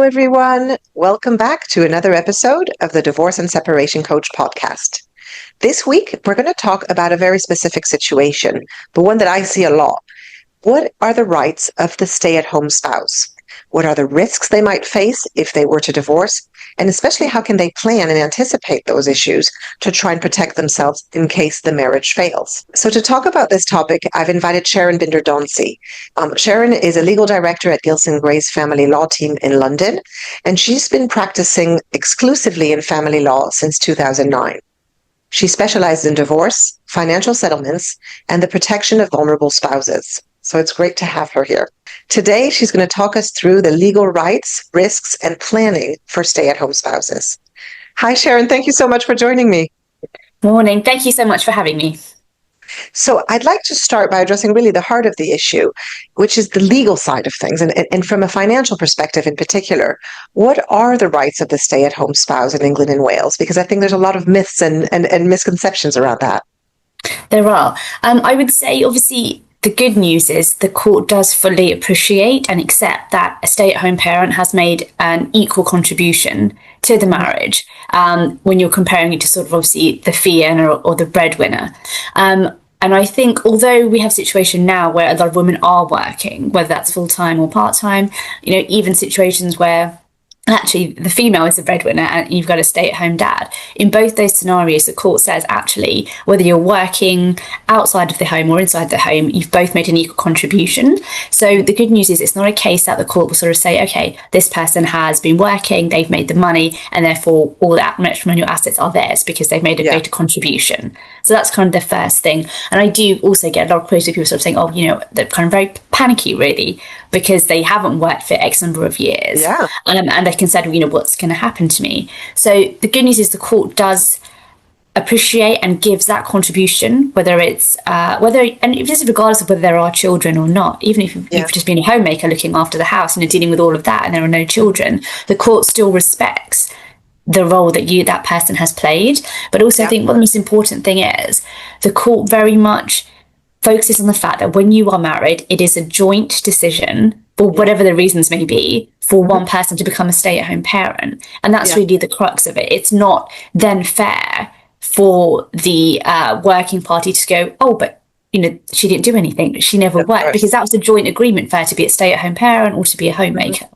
Hello, everyone. Welcome back to another episode of the Divorce and Separation Coach podcast. This week, we're going to talk about a very specific situation, but one that I see a lot. What are the rights of the stay-at-home spouse? What are the risks they might face if they were to divorce? And especially, how can they plan and anticipate those issues to try and protect themselves in case the marriage fails? So to talk about this topic, I've invited Sharan Bhinder-Dhonsi. Sharan is a legal director at Gilson Gray's family law team in London, and she's been practicing exclusively in family law since 2009. She specialises in divorce, financial settlements, and the protection of vulnerable spouses. So it's great to have her here. Today, she's going to talk us through the legal rights, risks, and planning for stay-at-home spouses. Hi, Sharan. Thank you so much for joining me. Morning. Thank you so much for having me. So I'd like to start by addressing really the heart of the issue, which is the legal side of things. And from a financial perspective in particular, what are the rights of the stay-at-home spouse in England and Wales? Because I think there's a lot of myths and misconceptions around that. There are. I would say, obviously, the good news is the court does fully appreciate and accept that a stay-at-home parent has made an equal contribution to the marriage when you're comparing it to sort of obviously the fee earner or the breadwinner. And I think although we have a situation now where a lot of women are working, whether that's full-time or part-time, even situations where actually the female is the breadwinner and you've got a stay-at-home dad. In both those scenarios, the court says actually whether you're working outside of the home or inside the home, you've both made an equal contribution. So the good news is it's not a case that the court will sort of say, okay, this person has been working, they've made the money, and therefore all that matrimonial assets are theirs because they've made a greater contribution. So that's kind of the first thing. And I do also get a lot of quotes of people sort of saying, oh, they're kind of very panicky really because they haven't worked for X number of years. Yeah. And they consider, what's going to happen to me. So the good news is the court does appreciate and gives that contribution, whether it's and just regardless of whether there are children or not, even if you've just been a homemaker looking after the house and dealing with all of that and there are no children, the court still respects the role that that person has played. But also I think what the most important thing is, the court very much focuses on the fact that when you are married, it is a joint decision, for whatever the reasons may be, for one person to become a stay-at-home parent. And that's really the crux of it. It's not then fair for the working party to go, oh, but she didn't do anything. She never worked. Because that was a joint agreement for her to be a stay-at-home parent or to be a homemaker.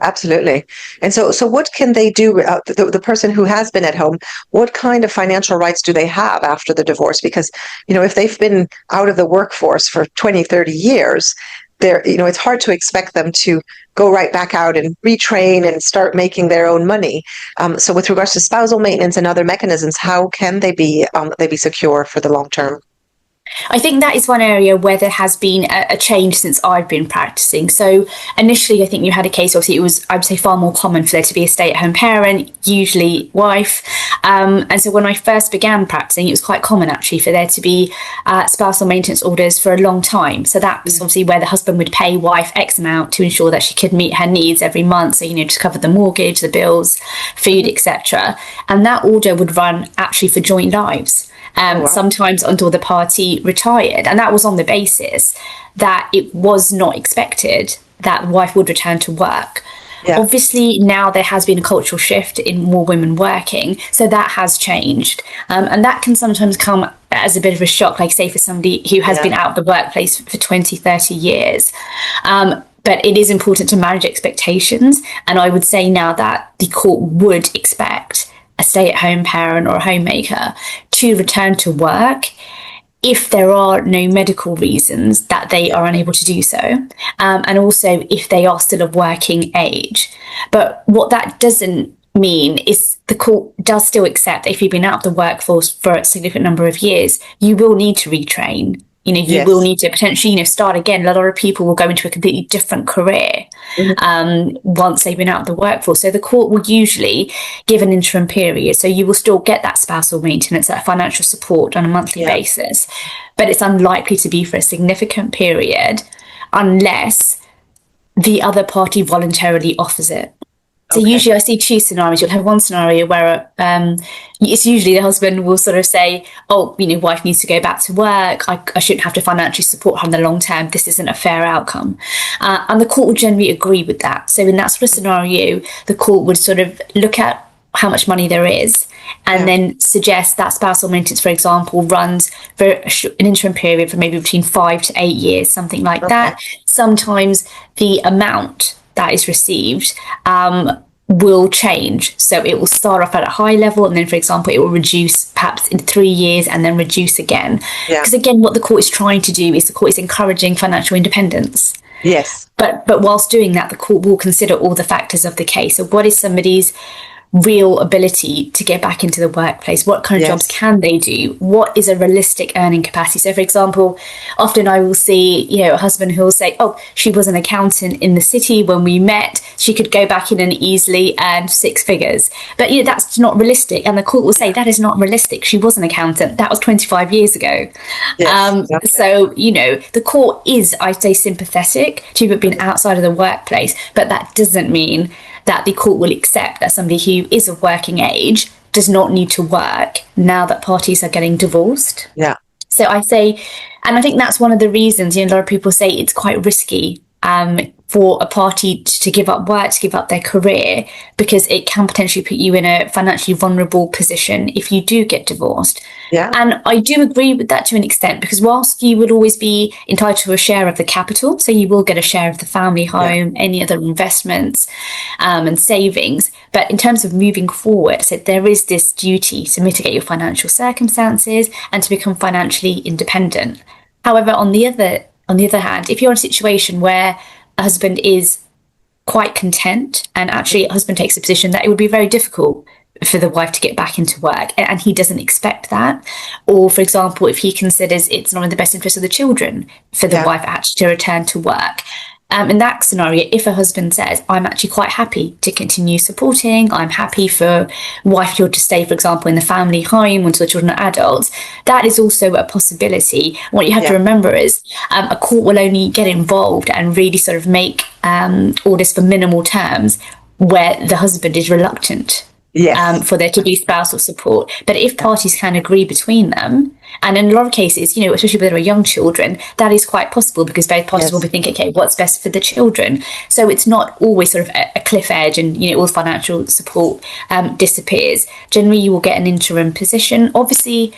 Absolutely. And so what can they do? The person who has been at home, what kind of financial rights do they have after the divorce? Because, if they've been out of the workforce for 20, 30 years, it's hard to expect them to go right back out and retrain and start making their own money. So with regards to spousal maintenance and other mechanisms, how can they be secure for the long term? I think that is one area where there has been a change since I've been practicing. So initially, I think you had a case, obviously it was, I would say, far more common for there to be a stay-at-home parent, usually wife. And so when I first began practicing, it was quite common actually for there to be spousal maintenance orders for a long time. So that was obviously where the husband would pay wife X amount to ensure that she could meet her needs every month. So, to cover the mortgage, the bills, food, etc. And that order would run actually for joint lives. Sometimes until the party retired. And that was on the basis that it was not expected that the wife would return to work. Yeah. Obviously, now there has been a cultural shift in more women working, so that has changed. And that can sometimes come as a bit of a shock, like say for somebody who has been out of the workplace for 20, 30 years. But it is important to manage expectations. And I would say now that the court would expect a stay-at-home parent or a homemaker to return to work if there are no medical reasons that they are unable to do so, and also if they are still of working age. But what that doesn't mean is the court does still accept that if you've been out of the workforce for a significant number of years, you will need to retrain. You will need to potentially, start again. A lot of people will go into a completely different career once they've been out of the workforce. So the court will usually give an interim period. So you will still get that spousal maintenance, that financial support on a monthly basis. But it's unlikely to be for a significant period unless the other party voluntarily offers it. So Okay. usually I see two scenarios. You'll have one scenario where it's usually the husband will sort of say, oh, wife needs to go back to work. I shouldn't have to financially support her in the long term. This isn't a fair outcome. And the court will generally agree with that. So in that sort of scenario, the court would sort of look at how much money there is and then suggest that spousal maintenance, for example, runs for an interim period for maybe between 5 to 8 years, something like that. Sometimes the amount that is received will change. So it will start off at a high level and then, for example, it will reduce perhaps in 3 years and then reduce again. Because again, what the court is trying to do is the court is encouraging financial independence. Yes. But whilst doing that, the court will consider all the factors of the case. So what is somebody's real ability to get back into the workplace? What kind of jobs can they do? What is a realistic earning capacity? So for example, often I will see a husband who will say, oh, she was an accountant in the city when we met, she could go back in and easily earn 6 figures, but that's not realistic. And the court will say that is not realistic. She was an accountant, that was 25 years ago. So the court is, I'd say, sympathetic to people being outside of the workplace, but that doesn't mean that the court will accept that somebody who is of working age does not need to work now that parties are getting divorced. So I say, and I think that's one of the reasons, a lot of people say it's quite risky for a party to give up work, to give up their career, because it can potentially put you in a financially vulnerable position if you do get divorced. And I do agree with that to an extent, because whilst you would always be entitled to a share of the capital, so you will get a share of the family home, any other investments and savings, but in terms of moving forward, so there is this duty to mitigate your financial circumstances and to become financially independent. However, on the other hand, if you're in a situation where a husband is quite content and actually a husband takes a position that it would be very difficult for the wife to get back into work and he doesn't expect that, or for example, if he considers it's not in the best interest of the children for the wife actually to return to work, in that scenario, if a husband says, I'm actually quite happy to continue supporting, I'm happy for wife to stay, for example, in the family home until the children are adults, that is also a possibility. What you have to remember is a court will only get involved and really sort of make orders for minimal terms where the husband is reluctant for there to be spousal support. But if parties can agree between them, and in a lot of cases, especially when there are young children, that is quite possible because both parties will be thinking, okay, what's best for the children? So it's not always sort of a cliff edge and, all financial support disappears. Generally, you will get an interim position. Obviously,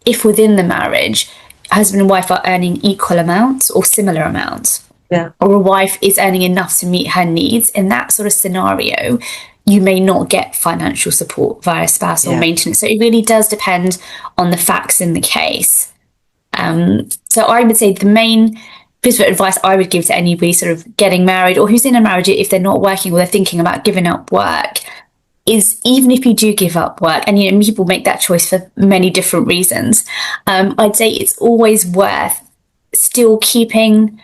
if within the marriage, husband and wife are earning equal amounts or similar amounts, or a wife is earning enough to meet her needs, in that sort of scenario, you may not get financial support via spousal maintenance. So it really does depend on the facts in the case. So I would say the main piece of advice I would give to anybody sort of getting married or who's in a marriage, if they're not working or they're thinking about giving up work, is even if you do give up work, and people make that choice for many different reasons, I'd say it's always worth still keeping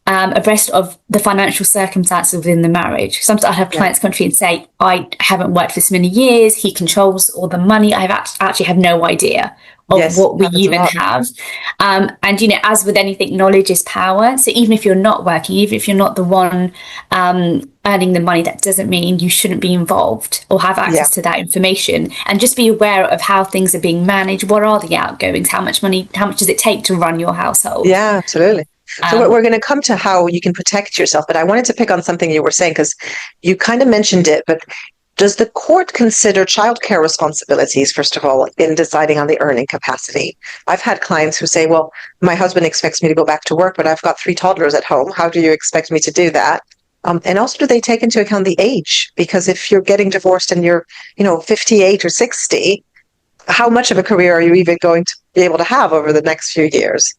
abreast of the financial circumstances within the marriage. Sometimes I have clients come to me and say, I haven't worked for this many years, he controls all the money, I actually have no idea of what we even have. And as with anything, knowledge is power. So even if you're not working, even if you're not the one earning the money, that doesn't mean you shouldn't be involved or have access to that information, and just be aware of how things are being managed. What are the outgoings? How much does it take to run your household? Yeah, absolutely. So we're going to come to how you can protect yourself, but I wanted to pick on something you were saying, because you kind of mentioned it, but does the court consider childcare responsibilities, first of all, in deciding on the earning capacity? I've had clients who say, well, my husband expects me to go back to work, but I've got 3 toddlers at home. How do you expect me to do that? And also, do they take into account the age? Because if you're getting divorced and you're, 58 or 60, how much of a career are you even going to be able to have over the next few years?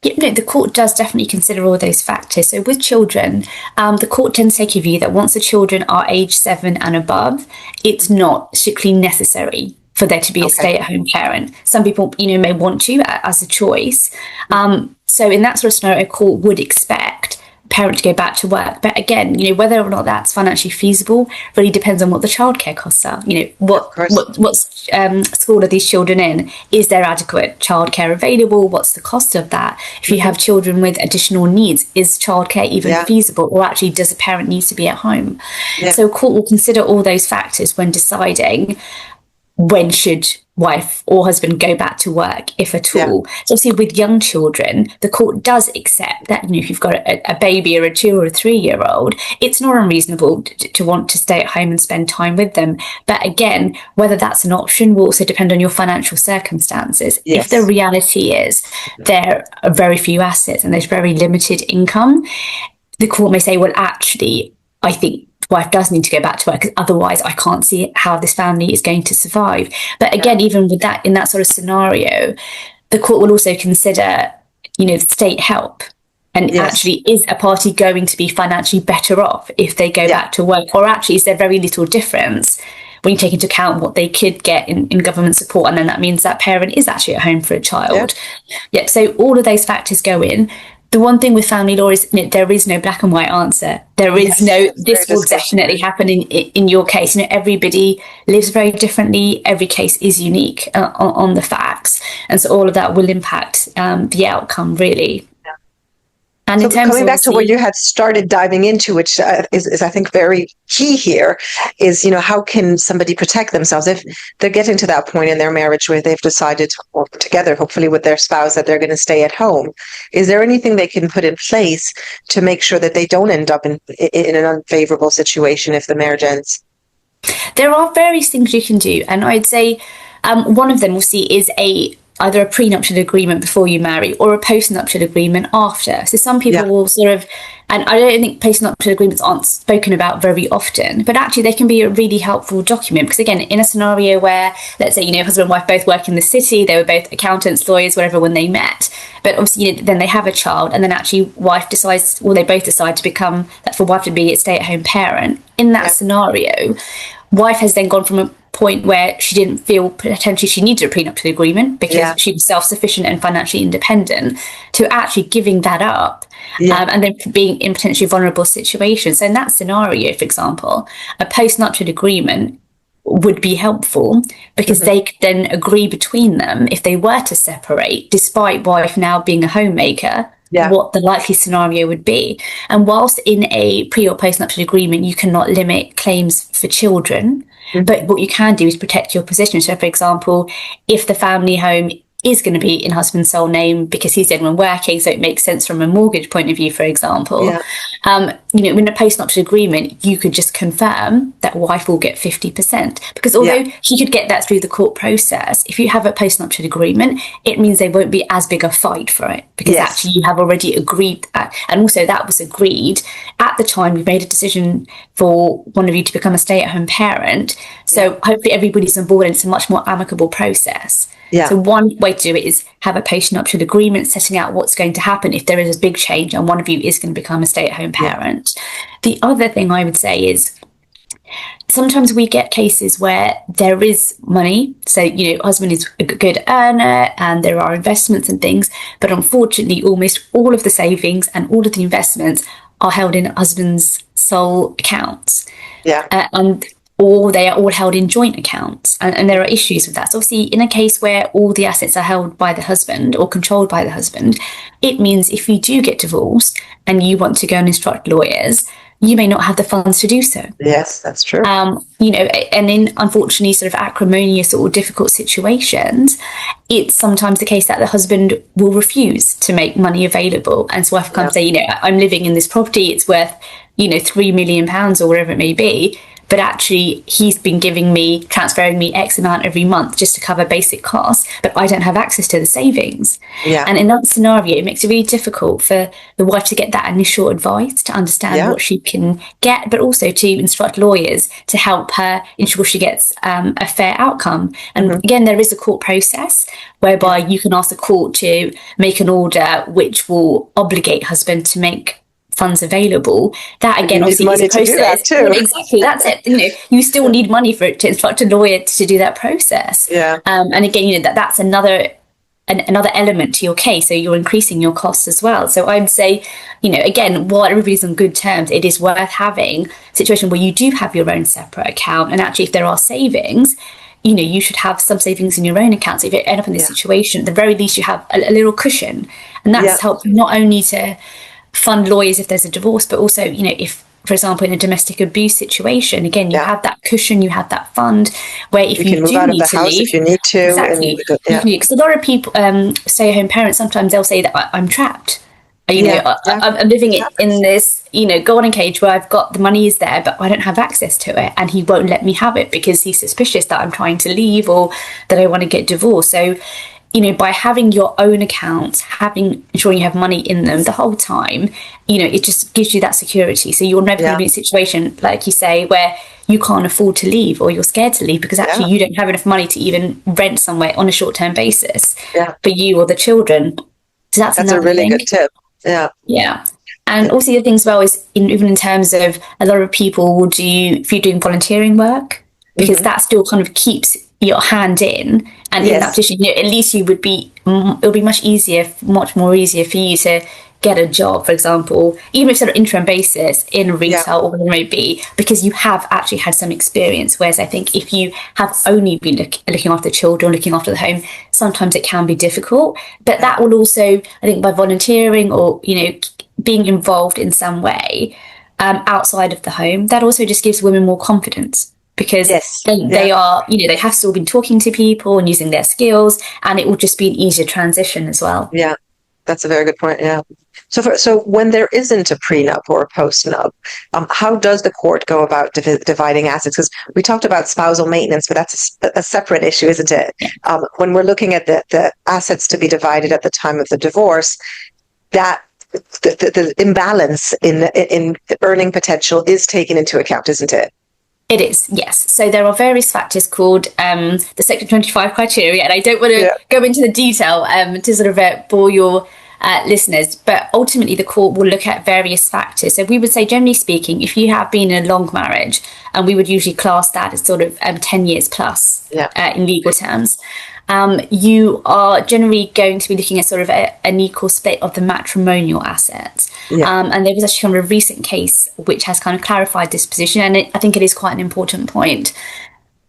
The court does definitely consider all those factors. So with children, the court tends to take a view that once the children are age 7 and above, it's not strictly necessary for there to be a stay-at-home parent. Some people, may want to as a choice. So in that sort of scenario, a court would expect parent to go back to work. But again, whether or not that's financially feasible really depends on what the childcare costs are. What's school are these children in? Is there adequate childcare available? What's the cost of that? If you have children with additional needs, is childcare even feasible, or actually does a parent need to be at home? So a court will consider all those factors when deciding when should wife or husband go back to work, if at all. So obviously with young children, the court does accept that, if you've got a baby or a 2 or a 3-year-old, it's not unreasonable to want to stay at home and spend time with them. But again, whether that's an option will also depend on your financial circumstances. If the reality is there are very few assets and there's very limited income, the court may say, well, actually, I think wife does need to go back to work, because otherwise I can't see how this family is going to survive. But again, even with that, in that sort of scenario, the court will also consider, state help. And actually, is a party going to be financially better off if they go back to work? Or actually, is there very little difference when you take into account what they could get in government support? And then that means that parent is actually at home for a child. So all of those factors go in. The one thing with family law is there is no black and white answer. There is this will definitely happen in your case. Everybody lives very differently. Every case is unique on the facts. And so all of that will impact the outcome, really. And so in terms coming back to what you had started diving into, which is I think very key here, is how can somebody protect themselves if they're getting to that point in their marriage where they've decided, or together hopefully with their spouse, that they're going to stay at home? Is there anything they can put in place to make sure that they don't end up in an unfavorable situation if the marriage ends? There are various things you can do, and I'd say one of them we'll see is either a pre-nuptial agreement before you marry or a post-nuptial agreement after. So some people will sort of, and I don't think post-nuptial agreements aren't spoken about very often, but actually they can be a really helpful document, because again, in a scenario where, let's say, husband and wife both work in the city, they were both accountants, lawyers, whatever, when they met, but obviously then they have a child, and then actually wife decides, or they both decide to become, for wife to be a stay-at-home parent. In that scenario, wife has then gone from a point where she didn't feel potentially she needed a prenuptial agreement because she was self-sufficient and financially independent, to actually giving that up and then being in potentially vulnerable situations. So in that scenario, for example, a post-nuptial agreement would be helpful, because they could then agree between them, if they were to separate, despite wife now being a homemaker, what the likely scenario would be. And whilst in a pre or post-nuptial agreement you cannot limit claims for children, but what you can do is protect your position. So for example, if the family home is going to be in husband's sole name because he's the only one working, so it makes sense from a mortgage point of view, for example. In a post-nuptial agreement, you could just confirm that wife will get 50%, because although he could get that through the court process, if you have a post-nuptial agreement, it means there won't be as big a fight for it, because actually you have already agreed that. And also that was agreed at the time you've made a decision for one of you to become a stay-at-home parent. So hopefully everybody's on board, and it's a much more amicable process. So one way to do it is have a post-nuptial agreement setting out what's going to happen if there is a big change and one of you is going to become a stay-at-home parent. The other thing I would say is, sometimes we get cases where there is money. So, husband is a good earner and there are investments and things, but unfortunately almost all of the savings and all of the investments are held in husband's sole accounts. Or they are all held in joint accounts. And there are issues with that. So obviously, in a case where all the assets are held by the husband or controlled by the husband, it means if you do get divorced and you want to go and instruct lawyers, you may not have the funds to do so. Yes, that's true. And in, unfortunately, sort of acrimonious or difficult situations, it's sometimes the case that the husband will refuse to make money available. And so wife can say, I'm living in this property, it's worth, £3 million or whatever it may be. But actually, he's been transferring me X amount every month just to cover basic costs, but I don't have access to the savings. And in that scenario, it makes it really difficult for the wife to get that initial advice, to understand what she can get, but also to instruct lawyers to help her ensure she gets a fair outcome. And again, there is a court process whereby you can ask the court to make an order which will obligate husband to make funds available. That again obviously is a process. Exactly, that's it. You still need money for it to instruct a lawyer to do that process. And again, that's another element to your case. So you're increasing your costs as well. So I'd say, again, while everybody's on good terms, it is worth having a situation where you do have your own separate account, and actually if there are savings, you should have some savings in your own account. So if you end up in this situation, at the very least you have a little cushion, and that's helped not only to fund lawyers if there's a divorce, but also, if, for example, in a domestic abuse situation, again, you have that cushion, you have that fund where if you can move do out of need the to house leave, if you need to. exactly, because a lot of people, stay-at-home parents, sometimes they'll say that I'm trapped. I'm living in this, golden cage where I've got the money is there, but I don't have access to it, and he won't let me have it because he's suspicious that I'm trying to leave or that I want to get divorced. So, by having your own accounts, ensuring you have money in them the whole time, it just gives you that security. So you're never going to be in a situation, like you say, where you can't afford to leave or you're scared to leave because actually you don't have enough money to even rent somewhere on a short-term basis for you or the children. So that's a really good tip. Yeah. And also the thing as well is even in terms of a lot of people will do, if you're doing volunteering work, because that still kind of keeps your hand in, and in that position, at least it'll be much more easier for you to get a job, for example, even if it's on an interim basis in retail or whatever it may be, because you have actually had some experience. Whereas I think if you have only been looking after children, looking after the home, sometimes it can be difficult. But that will also, I think, by volunteering or, being involved in some way outside of the home, that also just gives women more confidence. Because they are, they have still been talking to people and using their skills, and it will just be an easier transition as well. Yeah, that's a very good point. Yeah. So when there isn't a prenup or a postnup, how does the court go about dividing assets? Because we talked about spousal maintenance, but that's a separate issue, isn't it? Yeah. When we're looking at the assets to be divided at the time of the divorce, that the imbalance in earning potential is taken into account, isn't it? It is, yes. So there are various factors called the Section 25 criteria, and I don't want to go into the detail to sort of bore your listeners, but ultimately the court will look at various factors. So we would say, generally speaking, if you have been in a long marriage, and we would usually class that as sort of 10 years plus in legal terms, you are generally going to be looking at sort of an equal split of the matrimonial assets. And there was actually kind of a recent case which has kind of clarified this position, and I think it is quite an important point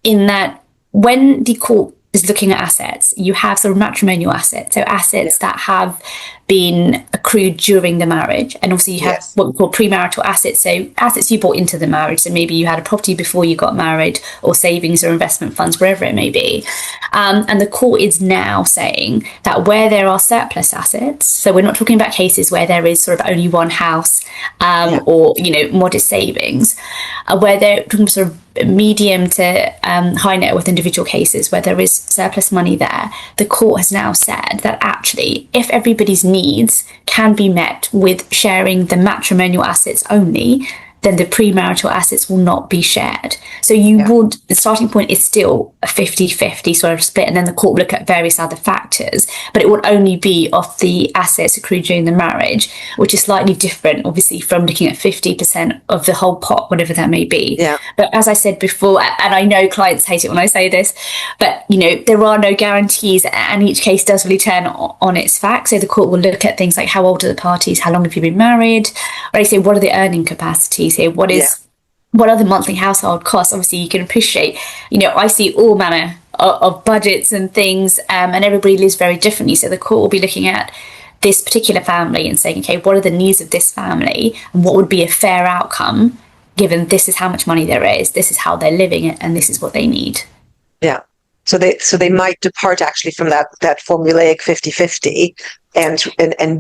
in that when the court is looking at assets, you have sort of matrimonial assets, so assets that have been accrued during the marriage, and also you have what we call premarital assets, so assets you brought into the marriage. So maybe you had a property before you got married, or savings or investment funds, wherever it may be. And the court is now saying that where there are surplus assets, so we're not talking about cases where there is sort of only one house or modest savings, where they're talking sort of medium to high net worth individual cases where there is surplus money there, the court has now said that actually if everybody's needs can be met with sharing the matrimonial assets only, then the premarital assets will not be shared. So the starting point is still a 50-50 sort of split, and then the court will look at various other factors, but it would only be of the assets accrued during the marriage, which is slightly different, obviously, from looking at 50% of the whole pot, whatever that may be. But as I said before, and I know clients hate it when I say this, but there are no guarantees, and each case does really turn on its facts. So the court will look at things like how old are the parties, how long have you been married, or I say what are the earning capacities here, what are the monthly household costs. Obviously you can appreciate, I see all manner of budgets and things, and everybody lives very differently. So the court will be looking at this particular family and saying, okay, what are the needs of this family, and what would be a fair outcome given this is how much money there is, this is how they're living it, and this is what they need. So they might depart actually from that formulaic 50-50 and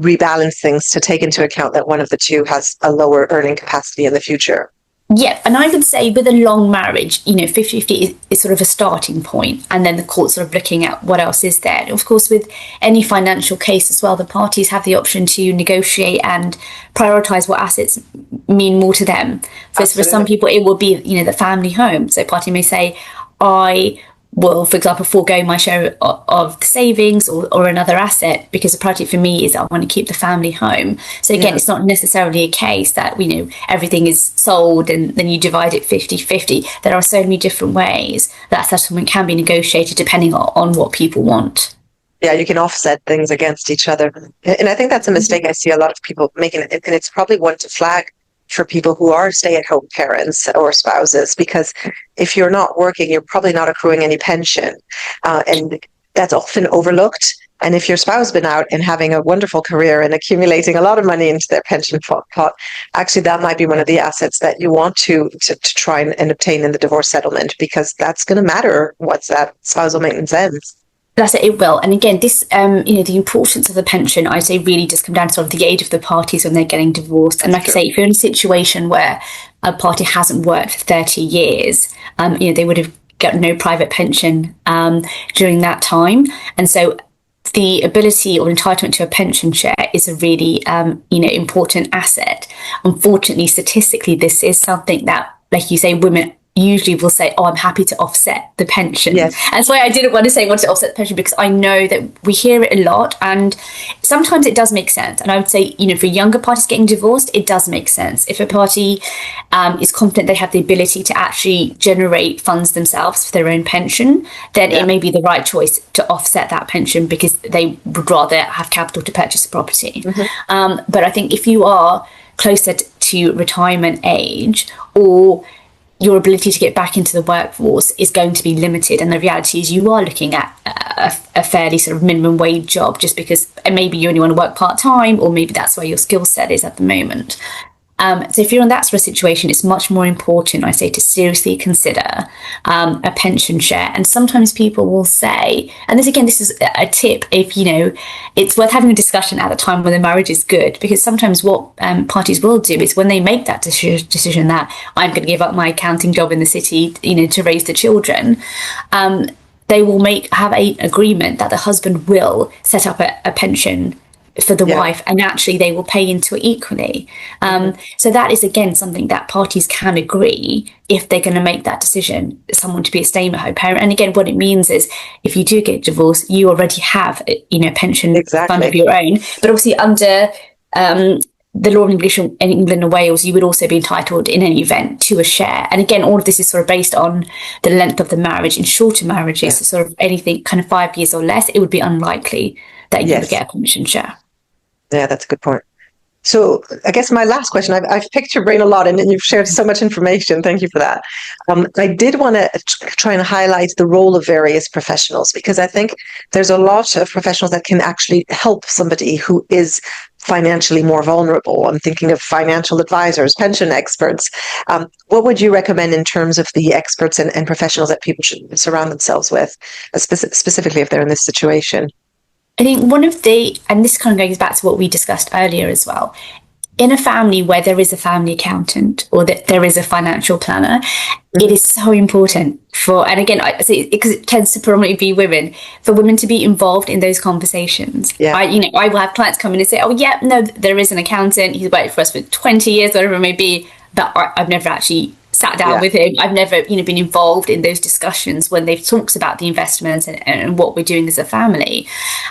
rebalance things to take into account that one of the two has a lower earning capacity in the future. Yeah, and I would say with a long marriage, 50-50 is sort of a starting point, and then the court's sort of looking at what else is there. And of course, with any financial case as well, the parties have the option to negotiate and prioritise what assets mean more to them. So for some people, it will be, the family home. So a party may say, I will, for example, forego my share of the savings or another asset, because the priority for me is I want to keep the family home. So again, it's not necessarily a case that everything is sold and then you divide it 50-50. There are so many different ways that settlement can be negotiated depending on what people want. Yeah, you can offset things against each other. And I think that's a mistake I see a lot of people making, and it's probably one to flag for people who are stay-at-home parents or spouses, because if you're not working, you're probably not accruing any pension, and that's often overlooked. And if your spouse has been out and having a wonderful career and accumulating a lot of money into their pension pot, actually that might be one of the assets that you want to try and obtain in the divorce settlement, because that's going to matter once that spousal maintenance ends. That's it, it will. And again, this, the importance of the pension, I'd say, really does come down to sort of the age of the parties when they're getting divorced. And like I say, if you're in a situation where a party hasn't worked for 30 years, they would have got no private pension during that time. And so the ability or entitlement to a pension share is a really, important asset. Unfortunately, statistically, this is something that, like you say, women usually will say, oh, I'm happy to offset the pension. Yes. And that's why I didn't want to say I want to offset the pension, because I know that we hear it a lot, and sometimes it does make sense. And I would say, for younger parties getting divorced, it does make sense. If a party is confident they have the ability to actually generate funds themselves for their own pension, then it may be the right choice to offset that pension, because they would rather have capital to purchase a property. Mm-hmm. But I think if you are closer to retirement age, or your ability to get back into the workforce is going to be limited, and the reality is you are looking at a fairly sort of minimum wage job, just because maybe you only want to work part-time, or maybe that's where your skill set is at the moment. So if you're in that sort of situation, it's much more important, I say, to seriously consider a pension share. And sometimes people will say, and this is a tip, if it's worth having a discussion at the time when the marriage is good, because sometimes what parties will do is, when they make that decision that I'm going to give up my accounting job in the city, to raise the children, they will have an agreement that the husband will set up a pension for the wife, and actually they will pay into it equally. So that is, again, something that parties can agree if they're going to make that decision, someone to be a stay-at-home parent. And again, what it means is, if you do get divorced, you already have a pension fund of your own. But obviously under the law of English in England and Wales, you would also be entitled in any event to a share. And again, all of this is sort of based on the length of the marriage. In shorter marriages, sort of anything kind of 5 years or less, it would be unlikely that you would get a pension share. Yeah, that's a good point. So I guess my last question, I've picked your brain a lot, and you've shared so much information. Thank you for that. I did want to try and highlight the role of various professionals, because I think there's a lot of professionals that can actually help somebody who is financially more vulnerable. I'm thinking of financial advisors, pension experts. What would you recommend in terms of the experts and professionals that people should surround themselves with, specifically if they're in this situation? I think one of and this kind of goes back to what we discussed earlier as well, in a family where there is a family accountant, or that there is a financial planner, it is so important and again, I say, because it tends to predominantly be women, for women to be involved in those conversations. I will have clients come in and say, oh yeah, no, there is an accountant, he's worked for us for 20 years, whatever it may be, but I've never actually sat down with him. I've never, been involved in those discussions when they've talked about the investments and what we're doing as a family.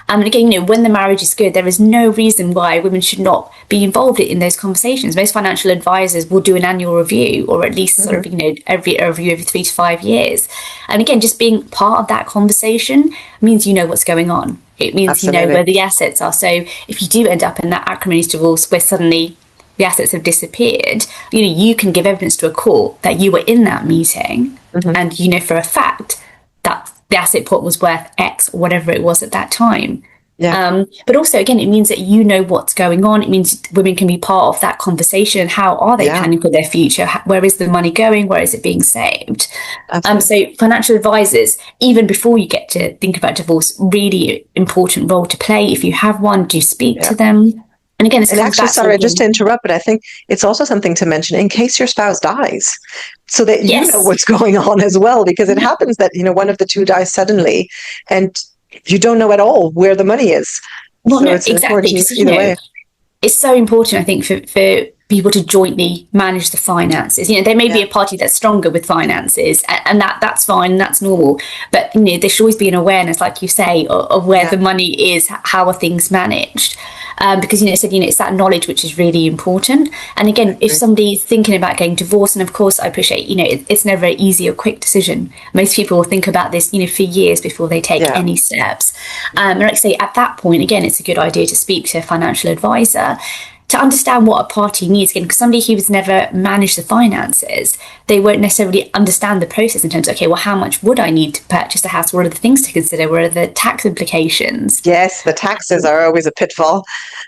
And again, when the marriage is good, there is no reason why women should not be involved in those conversations. Most financial advisors will do an annual review, or at least sort of, every review every 3 to 5 years. And again, just being part of that conversation means you know what's going on. It means you know where the assets are. So if you do end up in that acrimonious divorce where suddenly the assets have disappeared, you can give evidence to a court that you were in that meeting, and for a fact that the asset pot was worth X, or whatever it was at that time. But also, again, it means that you know what's going on. It means women can be part of that conversation. How are they planning for their future? Where is the money going? Where is it being saved? So financial advisors, even before you get to think about divorce, really important role to play. If you have one, do speak to them. And again, sorry, just to interrupt, but I think it's also something to mention in case your spouse dies, so that you know what's going on as well, because it happens that, one of the two dies suddenly and you don't know at all where the money is. Well, so it's exactly. Either way. It's so important, I think, for people to jointly manage the finances. There may be a party that's stronger with finances, and that's fine, that's normal. But there should always be an awareness, like you say, of where the money is, how are things managed. Because it's that knowledge which is really important. And again, if somebody's thinking about getting divorced, and of course I appreciate it's never an easy or quick decision. Most people will think about this for years before they take any steps. And like I say, at that point, again, it's a good idea to speak to a financial advisor. to understand what a party needs, again, because somebody who's never managed the finances, they won't necessarily understand the process in terms of, okay, well, how much would I need to purchase a house? What are the things to consider? What are the tax implications? Yes, the taxes are always a pitfall.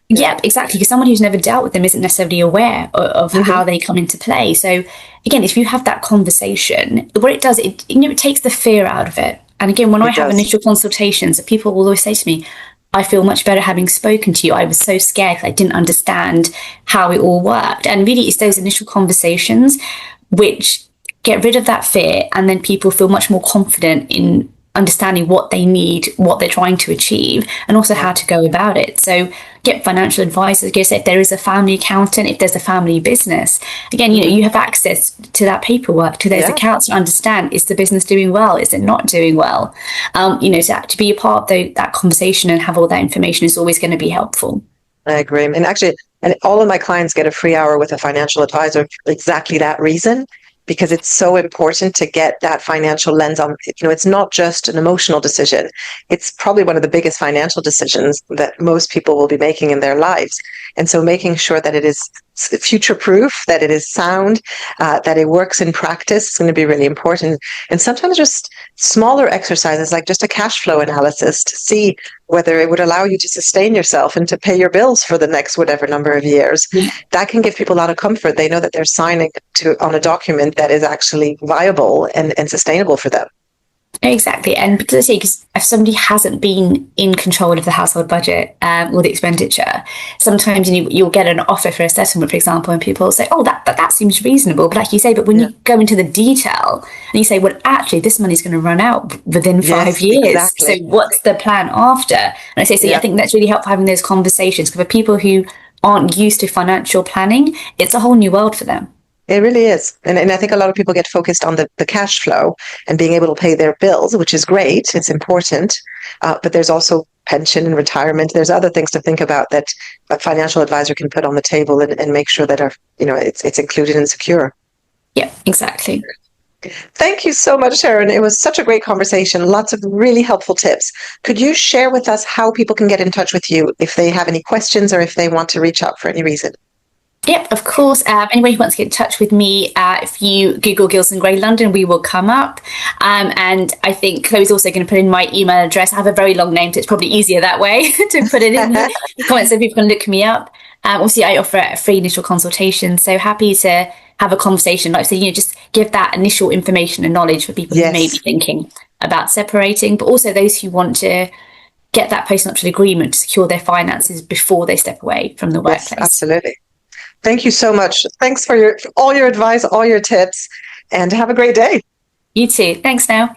Yeah, exactly. Because someone who's never dealt with them isn't necessarily aware of how they come into play. So again, if you have that conversation, what it does, it takes the fear out of it. And again, when I have initial consultations, people will always say to me, I feel much better having spoken to you. I was so scared because I didn't understand how it all worked. And really, it's those initial conversations which get rid of that fear, and then people feel much more confident in understanding what they need, what they're trying to achieve, and also how to go about it. So get financial advisors. If there is a family accountant, if there's a family business, again, you have access to that paperwork, to those accounts, to understand, is the business doing well? Is it not doing well? To be a part of that conversation and have all that information is always going to be helpful. I agree. And actually, all of my clients get a free hour with a financial advisor for exactly that reason, because it's so important to get that financial lens on. It's not just an emotional decision. It's probably one of the biggest financial decisions that most people will be making in their lives. And so making sure that it is future-proof, that it is sound, that it works in practice is going to be really important. And sometimes just smaller exercises, like just a cash flow analysis to see whether it would allow you to sustain yourself and to pay your bills for the next whatever number of years. That can give people a lot of comfort. They know that they're signing on a document that is actually viable and sustainable for them. Exactly. And because if somebody hasn't been in control of the household budget or the expenditure, sometimes you'll get an offer for a settlement, for example, and people say, oh, that seems reasonable. But like you say, but when you go into the detail and you say, well, actually, this money's going to run out within 5 years. Exactly. So what's the plan after? And I say, I think that's really helpful having those conversations, because for people who aren't used to financial planning, it's a whole new world for them. It really is. And I think a lot of people get focused on the cash flow and being able to pay their bills, which is great. It's important. But there's also pension and retirement. There's other things to think about that a financial advisor can put on the table and make sure that it's included and secure. Yeah, exactly. Thank you so much, Sharan. It was such a great conversation. Lots of really helpful tips. Could you share with us how people can get in touch with you if they have any questions or if they want to reach out for any reason? Yep, of course. Anybody who wants to get in touch with me, if you Google Gilson Gray London, we will come up. And I think Chloe's also going to put in my email address. I have a very long name, so it's probably easier that way to put it in the comments so people can look me up. Obviously, I offer a free initial consultation, so happy to have a conversation. Like, so, just give that initial information and knowledge for people who may be thinking about separating, but also those who want to get that post-nuptial agreement to secure their finances before they step away from the workplace. Yes, absolutely. Thank you so much. Thanks for all your advice, all your tips, and have a great day. You too. Thanks now.